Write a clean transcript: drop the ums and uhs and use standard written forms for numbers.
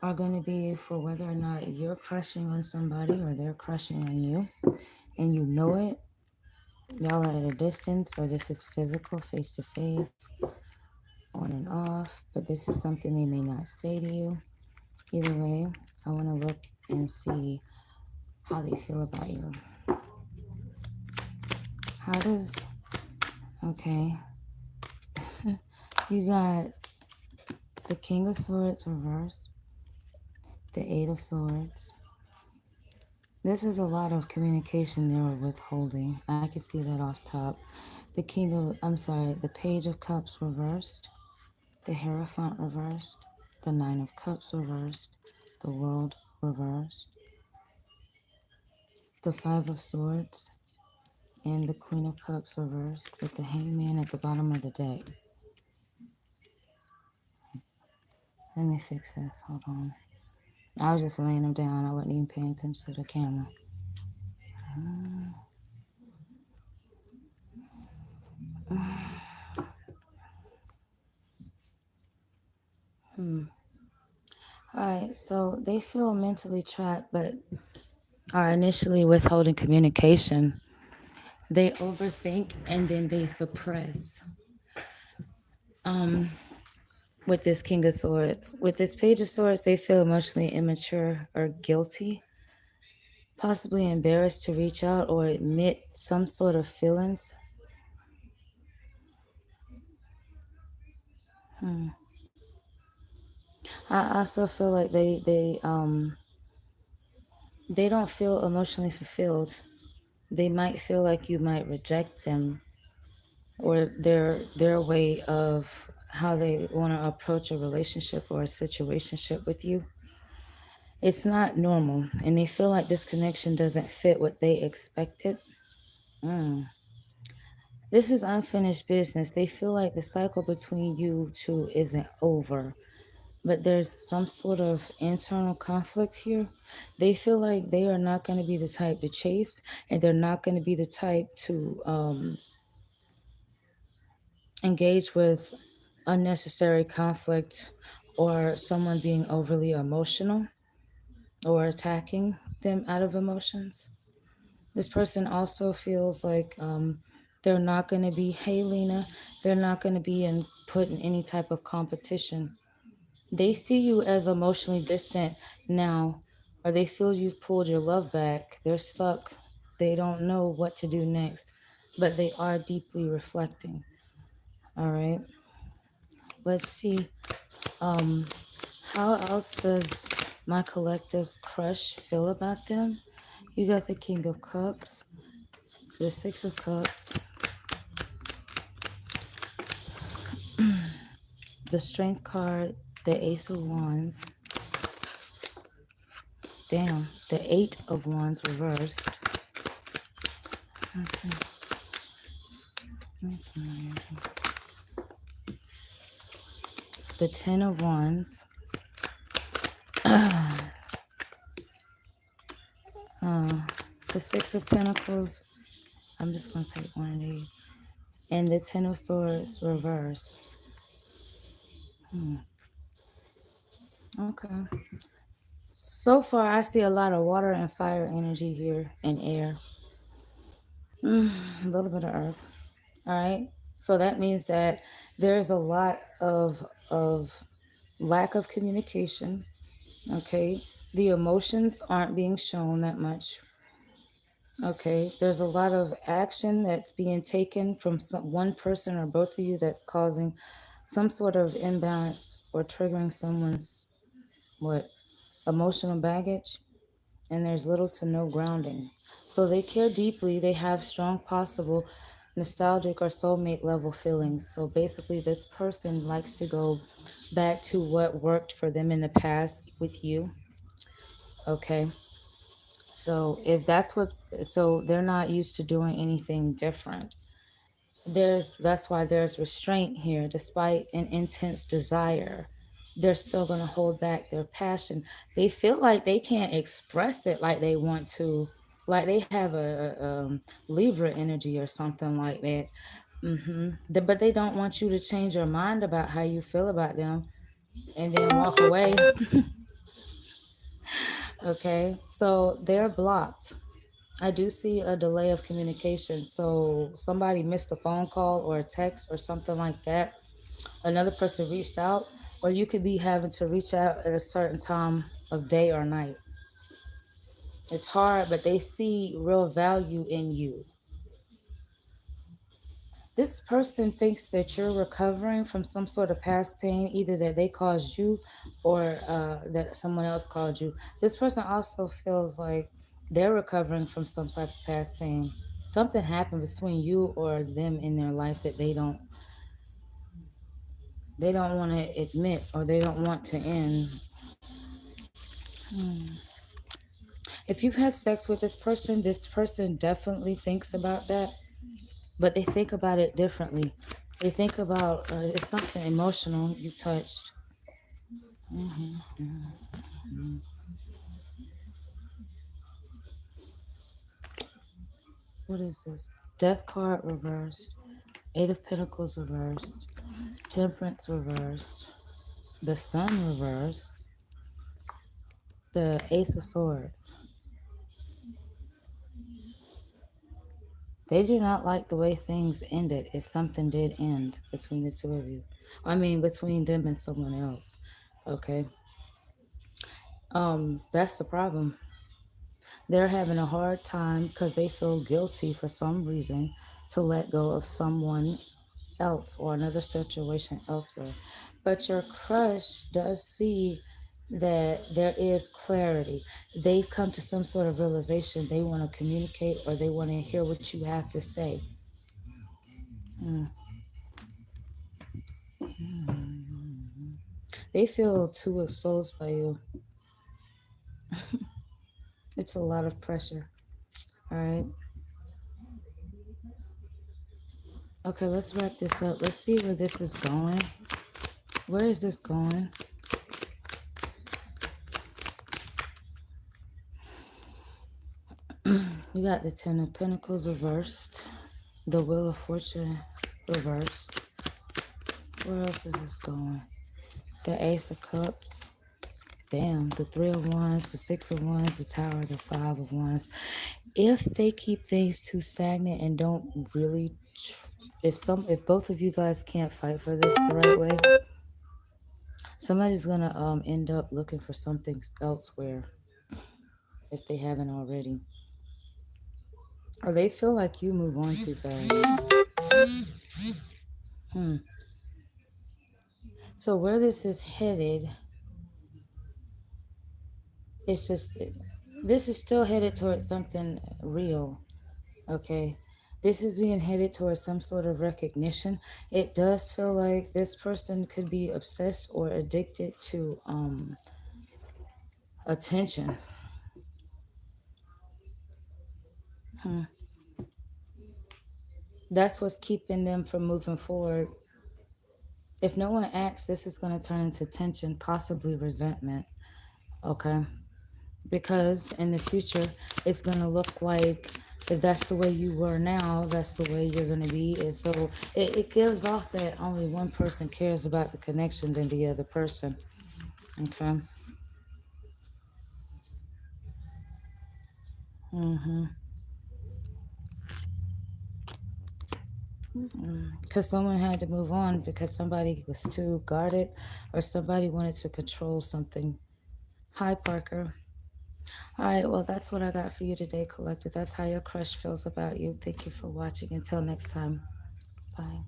are going to be for whether or not you're crushing on somebody or they're crushing on you, and you know it. Y'all are at a distance, or this is physical, face to face, on and off, but this is something they may not say to you. Either way, I want to look and see how they feel about you. How does, okay, you got the King of Swords reversed, the Eight of Swords. This is a lot of communication they were withholding. I could see that off top. The Page of Cups reversed, the Hierophant reversed, the Nine of Cups reversed, the World reversed, the Five of Swords, and the Queen of Cups reversed with the Hangman at the bottom of the deck. Let me fix this. Hold on. I was just laying them down. I wasn't even paying attention to the camera. All right, so they feel mentally trapped, but are initially withholding communication. They overthink and then they suppress. With this King of Swords, with this Page of Swords, they feel emotionally immature or guilty, possibly embarrassed to reach out or admit some sort of feelings. I also feel like they don't feel emotionally fulfilled. They might feel like you might reject them, or their way of how they want to approach a relationship or a situationship with you. It's not normal, and they feel like this connection doesn't fit what they expected. This is unfinished business. They feel like the cycle between you two isn't over, but there's some sort of internal conflict here. They feel like they are not going to be the type to chase, and they're not going to be the type to engage with unnecessary conflict or someone being overly emotional or attacking them out of emotions. This person also feels like they're not going to be, hey Lena, they're not going to be put in any type of competition. They see you as emotionally distant now, or they feel you've pulled your love back. They're stuck. They don't know what to do next, but they are deeply reflecting. All right. Let's see. How else does my collective's crush feel about them? You got the King of Cups, the Six of Cups, the Strength card, the Ace of Wands. Damn, the Eight of Wands reversed. Let's see. Give me some more here. The Ten of Wands. The Six of Pentacles. I'm just going to take one of these. And the Ten of Swords reverse. Okay. So far, I see a lot of water and fire energy here and air. A little bit of earth. All right. So that means that there's a lot of lack of communication. Okay. The emotions aren't being shown that much. Okay. There's a lot of action that's being taken from one person or both of you that's causing some sort of imbalance or triggering someone's what emotional baggage, and there's little to no grounding. So they care deeply, they have strong possible nostalgic or soulmate level feelings. So basically this person likes to go back to what worked for them in the past with you. Okay. So if that's what, so they're not used to doing anything different. That's why there's restraint here. Despite an intense desire, they're still going to hold back their passion. They feel like they can't express it like they want to, like they have a Libra energy or something like that. But they don't want you to change your mind about how you feel about them. and then walk away. Okay, so they're blocked. I do see a delay of communication. So somebody missed a phone call or a text or something like that. Another person reached out, or you could be having to reach out at a certain time of day or night. It's hard, but they see real value in you. This person thinks that you're recovering from some sort of past pain, either that they caused you or that someone else caused you. This person also feels like they're recovering from some type of past pain. Something happened between you or them in their life that they don't want to admit or they don't want to end. If you've had sex with this person definitely thinks about that, but they think about it differently. They think about it's something emotional you touched. What is this? Death card reversed. Eight of Pentacles reversed. Temperance reversed. The Sun reversed. The Ace of Swords. They do not like the way things ended if something did end between the two of you. I mean, between them and someone else. Okay. That's the problem. They're having a hard time because they feel guilty for some reason to let go of someone else or another situation elsewhere. But your crush does see that there is clarity. They've come to some sort of realization. They want to communicate or they want to hear what you have to say. They feel too exposed by you. It's a lot of pressure. All right. Okay, let's wrap this up. Let's see where this is going. Where is this going? You got the Ten of Pentacles reversed. The Wheel of Fortune reversed. Where else is this going? The Ace of Cups. Damn, the Three of Wands, the Six of Wands, the Tower, the Five of Wands. If they keep things too stagnant and don't really, if both of you guys can't fight for this the right way, somebody's gonna end up looking for something elsewhere if they haven't already, or they feel like you move on too fast. So where this is headed, it's just this is still headed towards something real. Okay, this is being headed towards some sort of recognition. It does feel like this person could be obsessed or addicted to attention. That's what's keeping them from moving forward. If no one acts, this is going to turn into tension, possibly resentment. Okay, because in the future it's going to look like if that's the way you were now, that's the way you're going to be. And so it gives off that only one person cares about the connection than the other person. Okay. Because someone had to move on because somebody was too guarded or somebody wanted to control something. Hi, Parker. All right, well, that's what I got for you today, Collective. That's how your crush feels about you. Thank you for watching. Until next time. Bye.